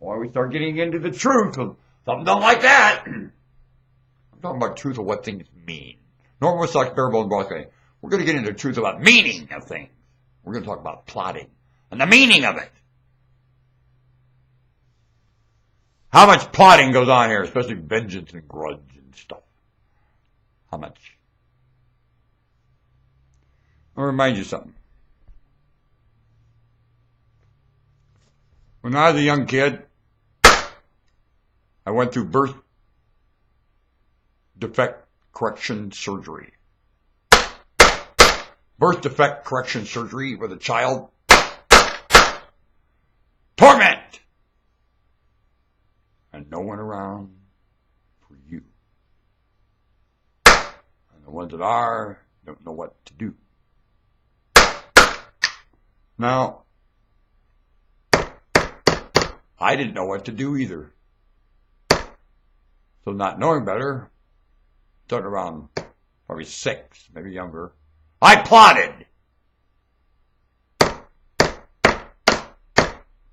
Or we start getting into the truth of something don't like that. I'm talking about truth of what things mean. Normal sucks, bare bones, broadcasting. We're going to get into the truth about meaning of things. We're going to talk about plotting and the meaning of it. How much plotting goes on here, especially vengeance and grudge and stuff. How much? I'll remind you something. When I was a young kid, I went through birth defect correction surgery. Birth defect correction surgery with a child. Torment! And no one around for you. And the ones that are don't know what to do. Now, I didn't know what to do either. So not knowing better, starting around probably 6, maybe younger, I plotted.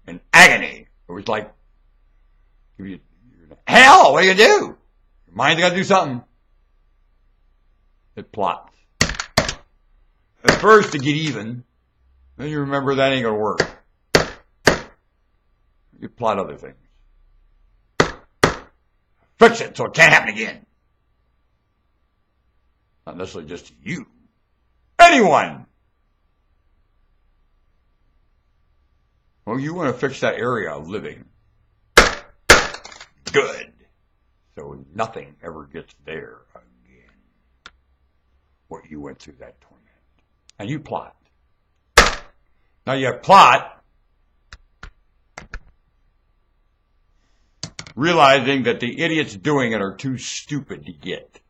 In agony. It was like, hell, what do you do? Your mind's got to do something. It plots. At first to get even, then you remember that ain't going to work. You plot other things. Fix it so it can't happen again. Not necessarily just you. Anyone. Well, you want to fix that area of living. Good. So nothing ever gets there again. What you went through that torment. And you plot. Now you plot realizing that the idiots doing it are too stupid to get.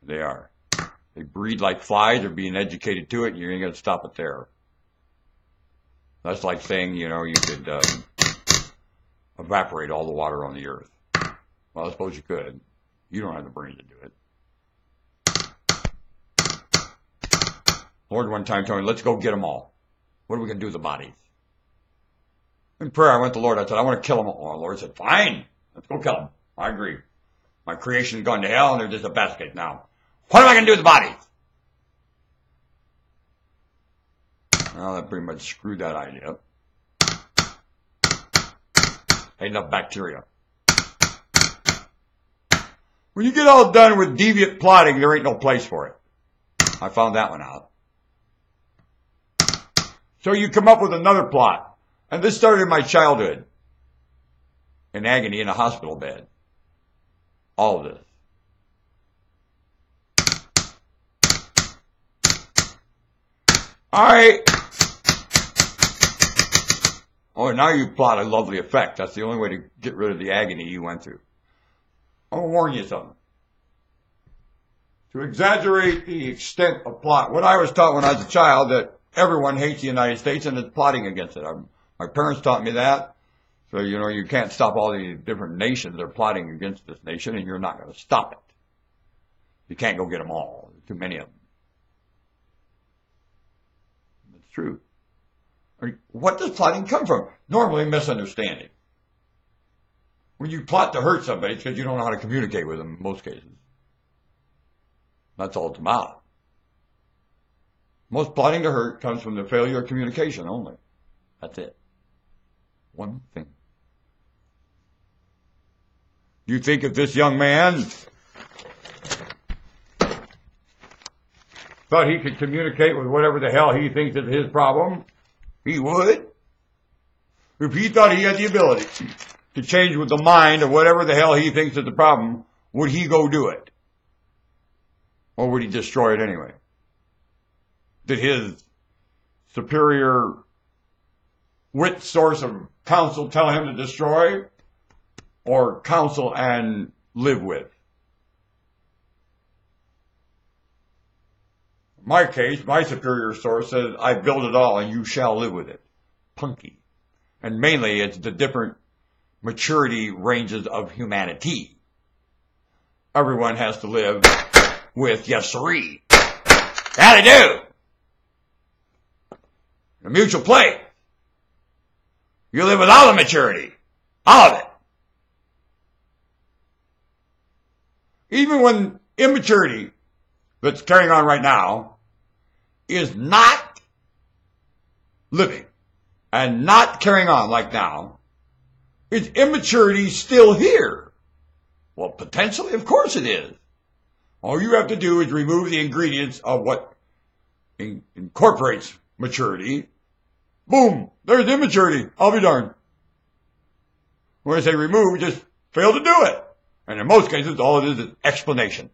They are. They breed like flies. They're being educated to it, and you ain't going to stop it there. That's like saying, you know, you could evaporate all the water on the earth. Well, I suppose you could. You don't have the brain to do it. Lord one time told me, let's go get them all. What are we going to do with the bodies? In prayer, I went to the Lord. I said, I want to kill them all. The Lord said, fine. Let's go kill them. I agree. My creation's gone to hell, and they're just a basket now. What am I going to do with the bodies? Well, that pretty much screwed that idea up. Ain't enough bacteria. When you get all done with deviant plotting, there ain't no place for it. I found that one out. So you come up with another plot. And this started in my childhood. In agony in a hospital bed. All of this. Alright. Oh, now you plot a lovely effect. That's the only way to get rid of the agony you went through. I'm going to warn you something. To exaggerate the extent of plot. What I was taught when I was a child, that everyone hates the United States and is plotting against it. My parents taught me that. So, you know, you can't stop all these different nations that are plotting against this nation, and you're not going to stop it. You can't go get them all. There's too many of them. It's true. I mean, what does plotting come from? Normally, misunderstanding. When you plot to hurt somebody, it's because you don't know how to communicate with them in most cases. That's all it's about. Most plotting to hurt comes from the failure of communication only. That's it. One thing. You think if this young man thought he could communicate with whatever the hell he thinks is his problem, he would. If he thought he had the ability to change with the mind of whatever the hell he thinks is the problem, would he go do it? Or would he destroy it anyway? Did his superior wit source of counsel tell him to destroy, or counsel and live with? In my case, my superior source says, I built it all and you shall live with it. Punky. And mainly it's the different maturity ranges of humanity. Everyone has to live with yes sirree. How to do? A mutual play. You live with all the maturity. All of it. Even when immaturity that's carrying on right now is not living and not carrying on like now, is immaturity still here? Well, potentially, of course it is. All you have to do is remove the ingredients of what incorporates maturity. Boom, there's immaturity. I'll be darned. When I say remove, just fail to do it. And in most cases, all it is explanation.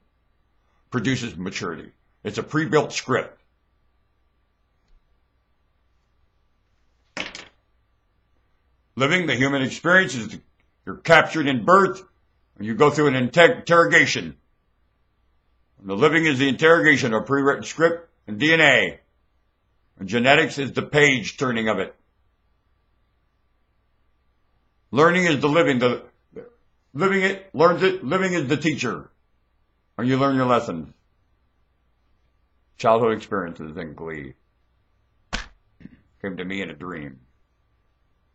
Produces maturity. It's a pre-built script. Living the human experience is you're captured in birth, and you go through an interrogation. And the living is the interrogation of pre-written script and DNA. And genetics is the page turning of it. Learning is the living. Living it, learns it, living is the teacher. And you learn your lessons. Childhood experiences and glee. Came to me in a dream.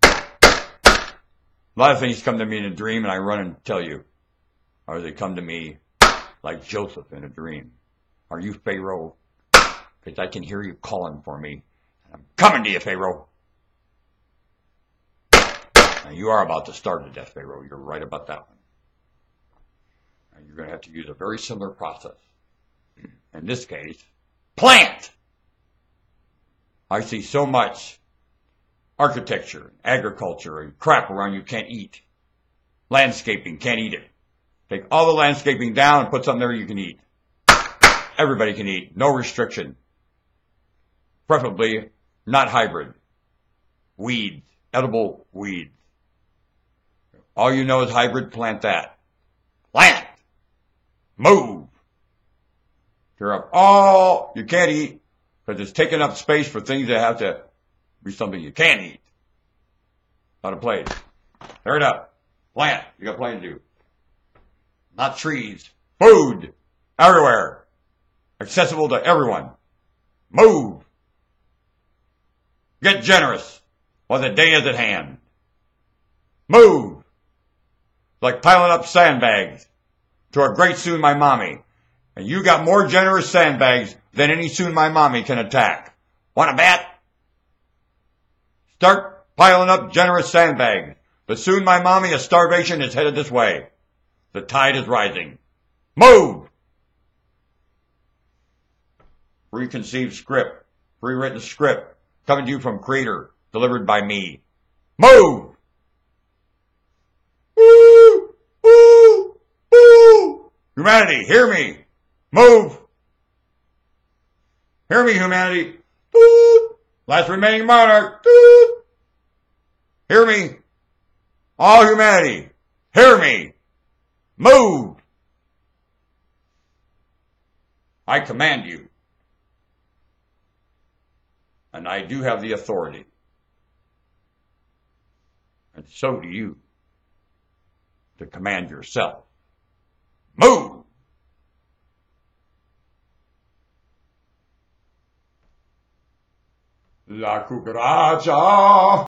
A lot of things come to me in a dream and I run and tell you. Or they come to me like Joseph in a dream. Are you Pharaoh? Because I can hear you calling for me. I'm coming to you, Pharaoh. Now, you are about to starve to death, Pharaoh. You're right about that one. And you're going to have to use a very similar process. In this case, plant. I see so much architecture, agriculture, and crap around you can't eat. Landscaping, can't eat it. Take all the landscaping down and put something there you can eat. Everybody can eat. No restriction. Preferably not hybrid. Weeds. Edible weeds. All you know is hybrid, plant that. Plant. Move. Tear up all you can't eat because it's taking up space for things that have to be something you can eat. Not a place. Tear it up. Plant. You got plenty to do. Not trees. Food. Everywhere. Accessible to everyone. Move. Get generous while the day is at hand. Move. Like piling up sandbags to a great soon my mommy. And you got more generous sandbags than any soon my mommy can attack. Want to bet? Start piling up generous sandbags. But soon my mommy of starvation is headed this way. The tide is rising. Move! Preconceived script. Pre-written script. Coming to you from Creator. Delivered by me. Move! Woo! Woo! Woo! Humanity, hear me. Move! Hear me, humanity. Woo! Last remaining monarch. Woo! Hear me. All humanity, hear me. Move! I command you. And I do have the authority. And so do you. To command yourself. Move! La cucaracha!